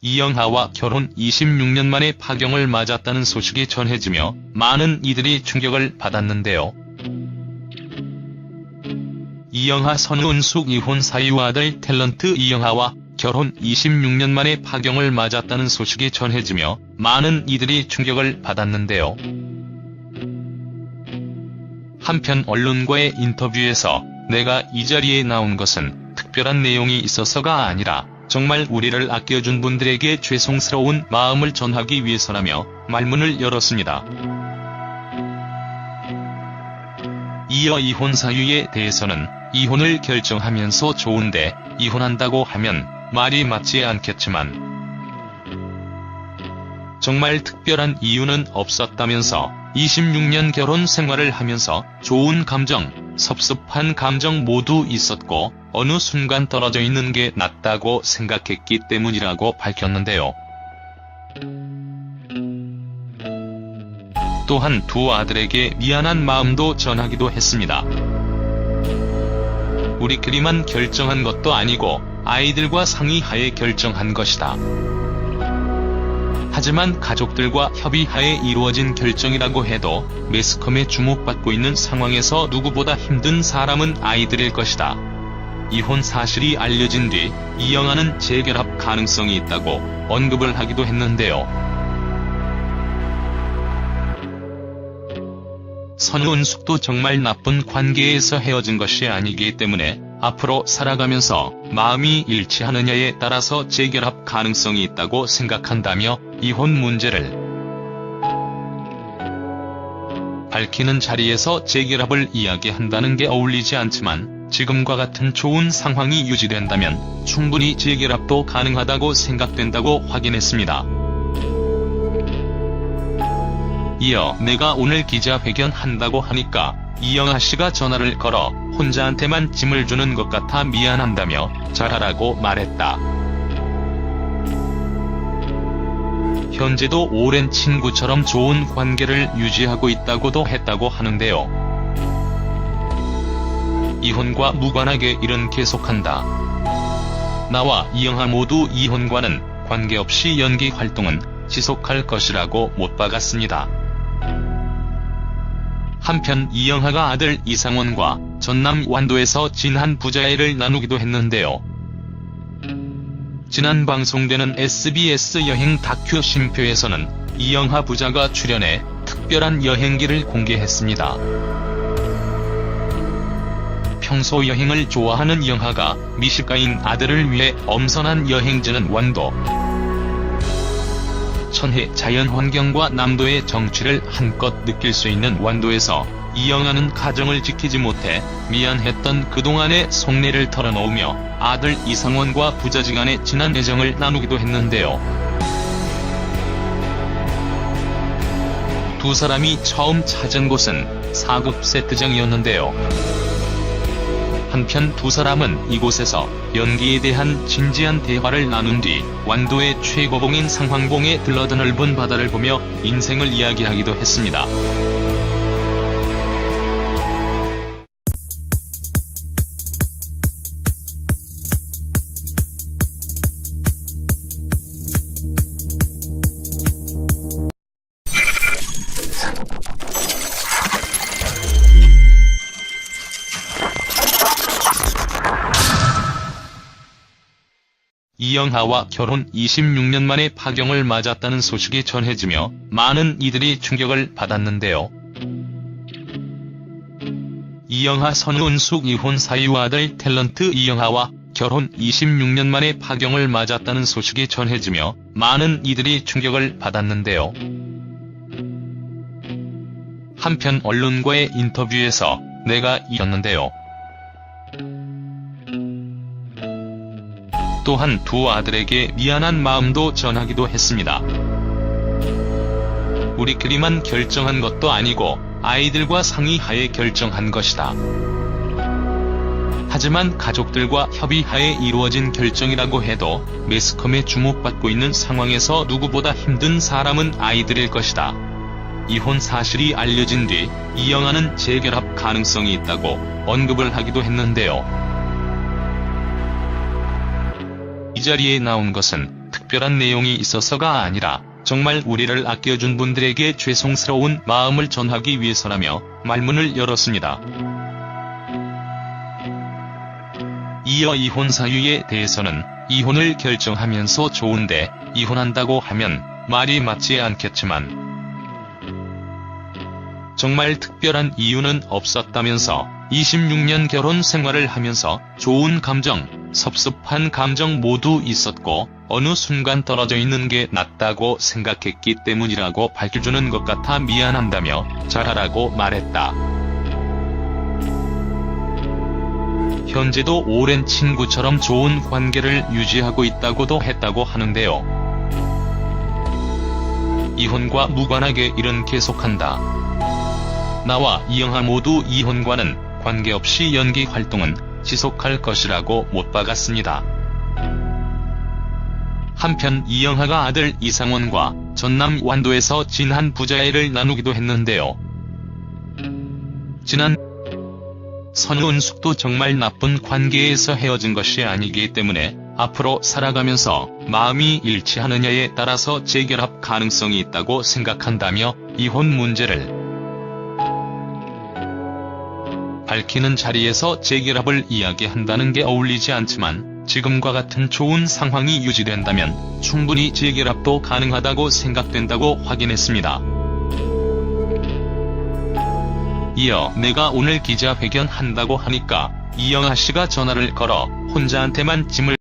이영하와 결혼 26년 만에 파경을 맞았다는 소식이 전해지며 많은 이들이 충격을 받았는데요. 이영하 선우은숙 이혼 사유 아들 탤런트 이영하와 결혼 26년 만에 파경을 맞았다는 소식이 전해지며 많은 이들이 충격을 받았는데요. 한편 언론과의 인터뷰에서 내가 이 자리에 나온 것은 특별한 내용이 있어서가 아니라 정말 우리를 아껴준 분들에게 죄송스러운 마음을 전하기 위해서라며 말문을 열었습니다. 이어 이혼 사유에 대해서는 이혼을 결정하면서 좋은데 이혼한다고 하면 말이 맞지 않겠지만 정말 특별한 이유는 없었다면서 26년 결혼 생활을 하면서 좋은 감정, 섭섭한 감정 모두 있었고 어느 순간 떨어져 있는 게 낫다고 생각했기 때문이라고 밝혔는데요. 또한 두 아들에게 미안한 마음도 전하기도 했습니다. 우리끼리만 결정한 것도 아니고 아이들과 상의하에 결정한 것이다. 하지만 가족들과 협의하에 이루어진 결정이라고 해도 매스컴에 주목받고 있는 상황에서 누구보다 힘든 사람은 아이들일 것이다. 이혼 사실이 알려진 뒤 이영하는 재결합 가능성이 있다고 언급을 하기도 했는데요. 선우은숙도 정말 나쁜 관계에서 헤어진 것이 아니기 때문에 앞으로 살아가면서 마음이 일치하느냐에 따라서 재결합 가능성이 있다고 생각한다며 이혼 문제를 밝히는 자리에서 재결합을 이야기한다는 게 어울리지 않지만 지금과 같은 좋은 상황이 유지된다면 충분히 재결합도 가능하다고 생각된다고 확인했습니다. 이어 내가 오늘 기자회견 한다고 하니까 이영하 씨가 전화를 걸어 혼자한테만 짐을 주는 것 같아 미안한다며 잘하라고 말했다. 현재도 오랜 친구처럼 좋은 관계를 유지하고 있다고도 했다고 하는데요. 이혼과 무관하게 일은 계속한다. 나와 이영하 모두 이혼과는 관계없이 연기 활동은 지속할 것이라고 못 박았습니다. 한편 이영하가 아들 이상원과 전남 완도에서 진한 부자애를 나누기도 했는데요. 지난 방송되는 SBS 여행 다큐 쉼표에서는 이영하 부자가 출연해 특별한 여행기를 공개했습니다. 평소 여행을 좋아하는 이영하가 미식가인 아들을 위해 엄선한 여행지는 완도. 천혜 자연환경과 남도의 정취를 한껏 느낄 수 있는 완도에서 이영하는 가정을 지키지 못해 미안했던 그동안의 속내를 털어놓으며 아들 이상원과 부자지간의 진한 애정을 나누기도 했는데요. 두 사람이 처음 찾은 곳은 4급 세트장이었는데요. 한편 두 사람은 이곳에서 연기에 대한 진지한 대화를 나눈 뒤 완도의 최고봉인 상황봉에 들러드 넓은 바다를 보며 인생을 이야기하기도 했습니다. 이영하와 결혼 26년 만에 파경을 맞았다는 소식이 전해지며 많은 이들이 충격을 받았는데요. 이영하 선우은숙 이혼 사유 아들 탤런트 이영하와 결혼 26년 만에 파경을 맞았다는 소식이 전해지며 많은 이들이 충격을 받았는데요. 한편 언론과의 인터뷰에서 내가 이었는데요. 또한 두 아들에게 미안한 마음도 전하기도 했습니다. 우리끼리만 결정한 것도 아니고 아이들과 상의하에 결정한 것이다. 하지만 가족들과 협의하에 이루어진 결정이라고 해도 매스컴에 주목받고 있는 상황에서 누구보다 힘든 사람은 아이들일 것이다. 이혼 사실이 알려진 뒤 이영하는 재결합 가능성이 있다고 언급을 하기도 했는데요. 이 자리에 나온 것은 특별한 내용이 있어서가 아니라 정말 우리를 아껴준 분들에게 죄송스러운 마음을 전하기 위해서라며 말문을 열었습니다. 이어 이혼 사유에 대해서는 이혼을 결정하면서 좋은데 이혼한다고 하면 말이 맞지 않겠지만 정말 특별한 이유는 없었다면서 26년 결혼 생활을 하면서 좋은 감정, 섭섭한 감정 모두 있었고 어느 순간 떨어져 있는 게 낫다고 생각했기 때문이라고 밝혀주는 것 같아 미안한다며 잘하라고 말했다. 현재도 오랜 친구처럼 좋은 관계를 유지하고 있다고도 했다고 하는데요. 이혼과 무관하게 일은 계속한다. 나와 이영하 모두 이혼과는 관계없이 연기 활동은 지속할 것이라고 못 박았습니다. 한편 이영하가 아들 이상원과 전남 완도에서 진한 부자애를 나누기도 했는데요. 지난 선우은숙도 정말 나쁜 관계에서 헤어진 것이 아니기 때문에 앞으로 살아가면서 마음이 일치하느냐에 따라서 재결합 가능성이 있다고 생각한다며 이혼 문제를 밝히는 자리에서 재결합을 이야기한다는 게 어울리지 않지만 지금과 같은 좋은 상황이 유지된다면 충분히 재결합도 가능하다고 생각된다고 확인했습니다. 이어 내가 오늘 기자회견 한다고 하니까 이영하 씨가 전화를 걸어 혼자한테만 짐을